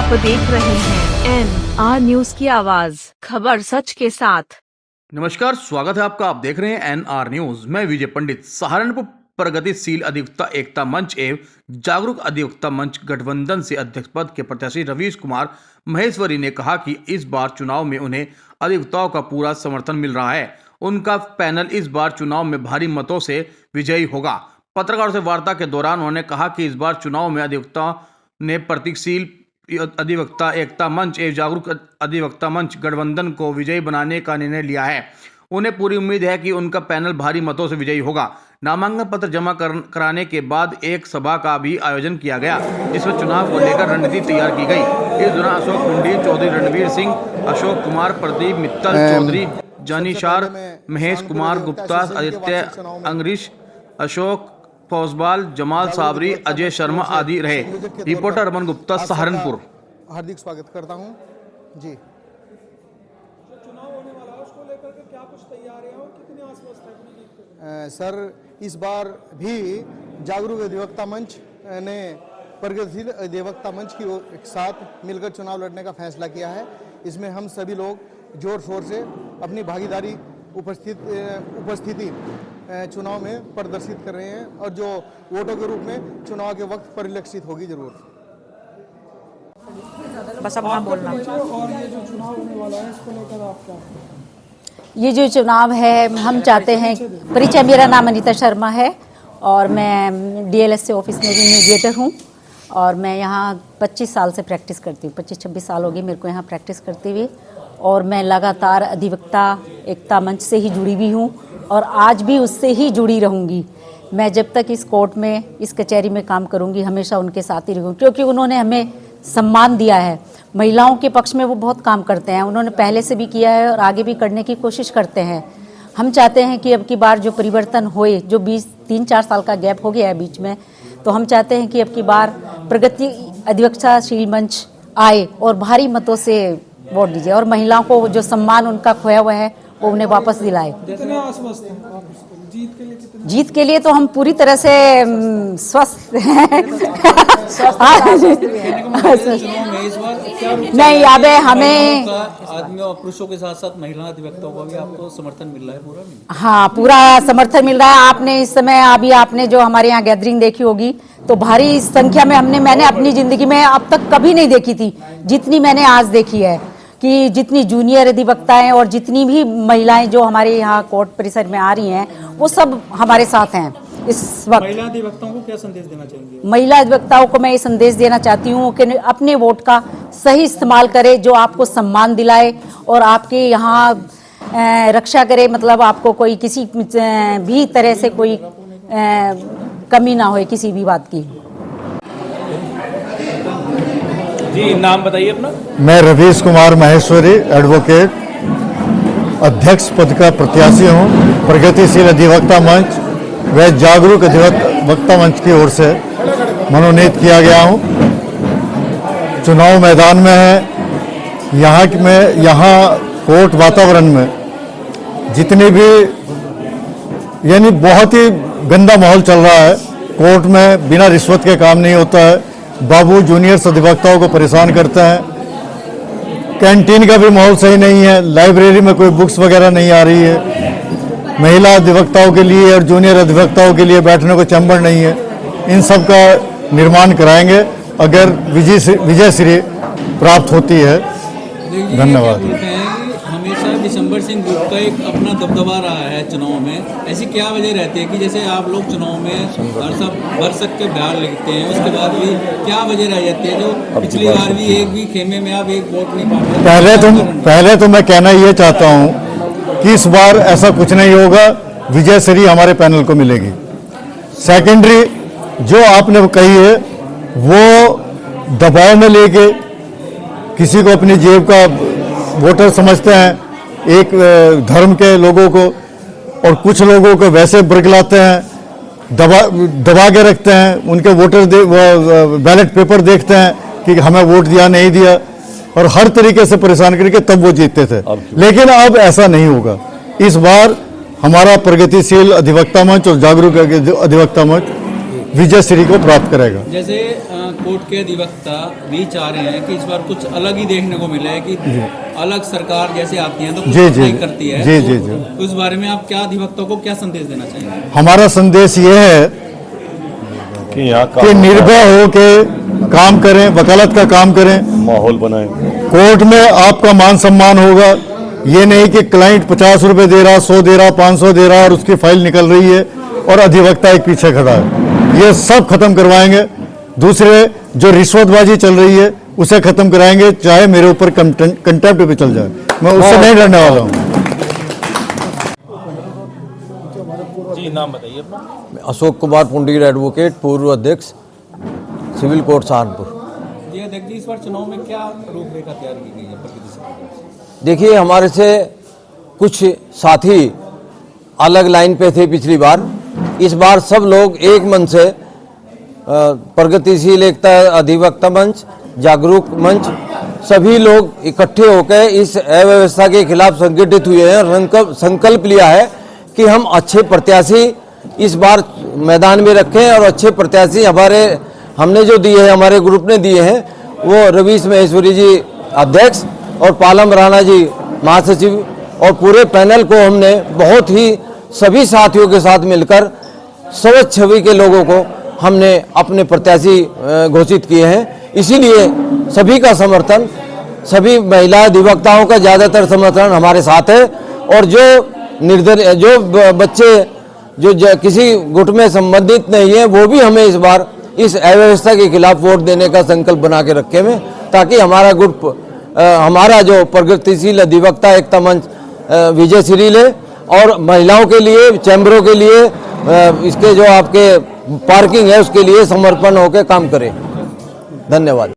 आप देख रहे हैं NR न्यूज की आवाज, खबर सच के साथ। नमस्कार, स्वागत है आपका। आप देख रहे हैं NR न्यूज। मैं विजय पंडित। सहारनपुर प्रगतिशील अधिवक्ता एकता मंच एवं जागरूक अधिवक्ता मंच गठबंधन से अध्यक्ष पद के प्रत्याशी रवीश कुमार महेश्वरी ने कहा कि इस बार चुनाव में उन्हें अधिवक्ताओं का पूरा समर्थन मिल रहा है। उनका पैनल इस बार चुनाव में भारी मतों से विजयी होगा। पत्रकारों से वार्ता के दौरान उन्होंने कहा कि इस बार चुनाव में अधिवक्ताओं ने प्रगतिशील अधिवक्ता एकता मंच एवं जागरूक अधिवक्ता मंच गठबंधन को विजयी बनाने का निर्णय लिया है। उन्हें पूरी उम्मीद है कि उनका पैनल भारी मतों से विजयी होगा। नामांकन पत्र जमा कराने के बाद एक सभा का भी आयोजन किया गया, जिसमें चुनाव को लेकर रणनीति तैयार की गई। इस दौरान अशोक कुंडी, चौधरी रणवीर सिंह, अशोक कुमार, प्रदीप मित्तल, चौधरी जानीशार, महेश कुमार गुप्ता, आदित्य अंगरीश, अशोक फौजबाल, जमाल साबरी, अजय शर्मा आदि रहे। रिपोर्टर रमन गुप्ता, सहारनपुर। हार्दिक स्वागत करता हूं जी। चुनाव होने वाला है, उसको लेकर के क्या कुछ तैयारियां और कितनी आश्वस्त है? सर, इस बार भी जागरूक अधिवक्ता मंच ने प्रगतिशील अधिवक्ता मंच की एक साथ मिलकर चुनाव लड़ने का फैसला किया है। इसमें हम सभी लोग जोर शोर से अपनी भागीदारी उपस्थिति चुनाव में प्रदर्शित कर रहे हैं और जो वोटों के रूप में चुनाव के वक्त परिलक्षित होगी जरूर। बस अपना बोलना। और ये जो चुनाव होने वाला है, इसको लेकर आप क्या? ये जो चुनाव है, हम चाहते हैं, परिचय मेरा नाम अनीता शर्मा है और मैं DLSA ऑफिस में भी मीडिएटर हूँ और मैं यहाँ 25 साल से प्रैक्टिस करती हूँ। 25-26 साल हो गए मेरे को यहाँ प्रैक्टिस करते हुए और मैं लगातार अधिवक्ता एकता मंच से ही जुड़ी हुई हूँ और आज भी उससे ही जुड़ी रहूँगी। मैं जब तक इस कोर्ट में, इस कचहरी में काम करूँगी, हमेशा उनके साथ ही रहूँगी, क्योंकि उन्होंने हमें सम्मान दिया है। महिलाओं के पक्ष में वो बहुत काम करते हैं, उन्होंने पहले से भी किया है और आगे भी करने की कोशिश करते हैं। हम चाहते हैं कि अब की बार जो परिवर्तन होए, जो 3-4 साल का गैप हो गया है बीच में, तो हम चाहते हैं कि अब की बार प्रगति अधिवक्ताशील मंच आए और भारी मतों से वोट दीजिए और महिलाओं को जो सम्मान उनका खोया हुआ है वो उन्हें वापस दिलाए। कितने आश्वस्त हैं आप जीत के लिए? जीत के लिए तो हम पूरी तरह से स्वस्थ हैं। नहीं, अब हमें आदमियों और पुरुषों के साथ साथ महिला अधिवक्ताओं को भी आपको समर्थन मिल रहा है पूरा? हाँ, पूरा समर्थन मिल रहा है। आपने इस समय अभी आपने जो हमारे यहाँ गैदरिंग देखी होगी तो भारी संख्या में मैंने अपनी जिंदगी में अब तक कभी नहीं देखी थी जितनी मैंने आज देखी है, कि जितनी जूनियर अधिवक्ताएं और जितनी भी महिलाएं जो हमारे यहाँ कोर्ट परिसर में आ रही हैं वो सब हमारे साथ हैं इस वक्त। महिला अधिवक्ताओं को क्या संदेश देना चाहेंगे? महिला अधिवक्ताओं को मैं ये संदेश देना चाहती हूँ कि अपने वोट का सही इस्तेमाल करें, जो आपको सम्मान दिलाए और आपके यहाँ रक्षा करे, मतलब आपको कोई किसी भी तरह से कोई कमी ना हो किसी भी बात की। जी, नाम बताइए अपना। मैं रवीश कुमार महेश्वरी, एडवोकेट, अध्यक्ष पद का प्रत्याशी हूँ। प्रगतिशील अधिवक्ता मंच व जागरूक अधिवक्ता मंच की ओर से मनोनीत किया गया हूँ। चुनाव मैदान में है। यहाँ कोर्ट वातावरण में जितने भी यानी बहुत ही गंदा माहौल चल रहा है। कोर्ट में बिना रिश्वत के काम नहीं होता है। बाबू जूनियर्स अधिवक्ताओं को परेशान करते हैं। कैंटीन का भी माहौल सही नहीं है। लाइब्रेरी में कोई बुक्स वगैरह नहीं आ रही है। महिला अधिवक्ताओं के लिए और जूनियर अधिवक्ताओं के लिए बैठने को चैम्बर नहीं है। इन सब का निर्माण कराएंगे अगर विजय श्री प्राप्त होती है। धन्यवाद। हमेशा दिसंबर सिंह ग्रुप का एक अपना दबदबा रहा है चुनाव में। ऐसी क्या वजह रहती है कि जैसे आप लोग चुनाव में भरसक के बाहर लगते हैं, उसके बाद भी क्या वजह रह जाती है जो पिछली बार भी एक भी खेमे में आप एक वोट नहीं पा? पहले तो मैं कहना ये चाहता हूँ कि इस बार ऐसा कुछ नहीं होगा। विजय श्री हमारे पैनल को मिलेगी। सेकेंडरी जो आपने कही है वो दबाव में लेके किसी को अपनी जेब का वोटर समझते हैं, एक धर्म के लोगों को, और कुछ लोगों को वैसे बरगलाते हैं, दबा के रखते हैं। उनके वोटर बैलेट पेपर देखते हैं कि हमें वोट दिया नहीं दिया और हर तरीके से परेशान करके तब वो जीतते थे। लेकिन अब ऐसा नहीं होगा। इस बार हमारा प्रगतिशील अधिवक्ता मंच और जागरूक अधिवक्ता मंच विजय श्री को प्राप्त करेगा। जैसे कोर्ट के अधिवक्ता भी चाह रहे हैं कि इस बार कुछ अलग ही देखने को मिला है कि अलग सरकार जैसे आती है तो कुछ नहीं करती है। तो उस बारे में आप क्या अधिवक्ता को क्या संदेश देना चाहेंगे? हमारा संदेश ये है कि निर्भय हो के काम करें, वकालत का काम करें, माहौल बनाएं। कोर्ट में आपका मान सम्मान होगा। ये नहीं कि क्लाइंट 50 रुपए दे रहा, 100 दे रहा, 500 दे रहा और उसकी फाइल निकल रही है और अधिवक्ता एक पीछे खड़ा है। ये सब खत्म करवाएंगे। दूसरे जो रिश्वतबाजी चल रही है उसे खत्म कराएंगे, चाहे मेरे ऊपर कंटेम्प्ट पे चल जाए, मैं उससे नहीं डरने वाला हूँ। जी, नाम बताइए अपना। अशोक कुमार पुंडीर, एडवोकेट, पूर्व अध्यक्ष सिविल कोर्ट सहारनपुर। जी अध्यक्ष जी, इस बार चुनाव में क्या रूपरेखा तैयार की गई है प्रगति से? देखिए, हमारे से कुछ साथी अलग लाइन पे थे पिछली बार। इस बार सब लोग एक मन से प्रगतिशील एकता अधिवक्ता मंच, जागरूक मंच, सभी लोग इकट्ठे होकर इस अव्यवस्था के खिलाफ संगठित हुए हैं और संकल्प लिया है कि हम अच्छे प्रत्याशी इस बार मैदान में रखें और अच्छे प्रत्याशी हमने जो दिए हैं, हमारे ग्रुप ने दिए हैं, वो रवीश महेश्वरी जी अध्यक्ष और पालम राणा जी महासचिव और पूरे पैनल को हमने बहुत ही सभी साथियों के साथ मिलकर स्वच्छ छवि के लोगों को हमने अपने प्रत्याशी घोषित किए हैं। इसीलिए सभी का समर्थन, सभी महिला अधिवक्ताओं का ज़्यादातर समर्थन हमारे साथ है और जो बच्चे जो किसी गुट में संबंधित नहीं है वो भी हमें इस बार इस अव्यवस्था के खिलाफ वोट देने का संकल्प बना के रखे में, ताकि हमारा गुट हमारा जो प्रगतिशील अधिवक्ता एकता मंच विजय श्री ले और महिलाओं के लिए, चैम्बरों के लिए, इसके जो आपके पार्किंग है उसके लिए समर्पण होकर काम करे। धन्यवाद।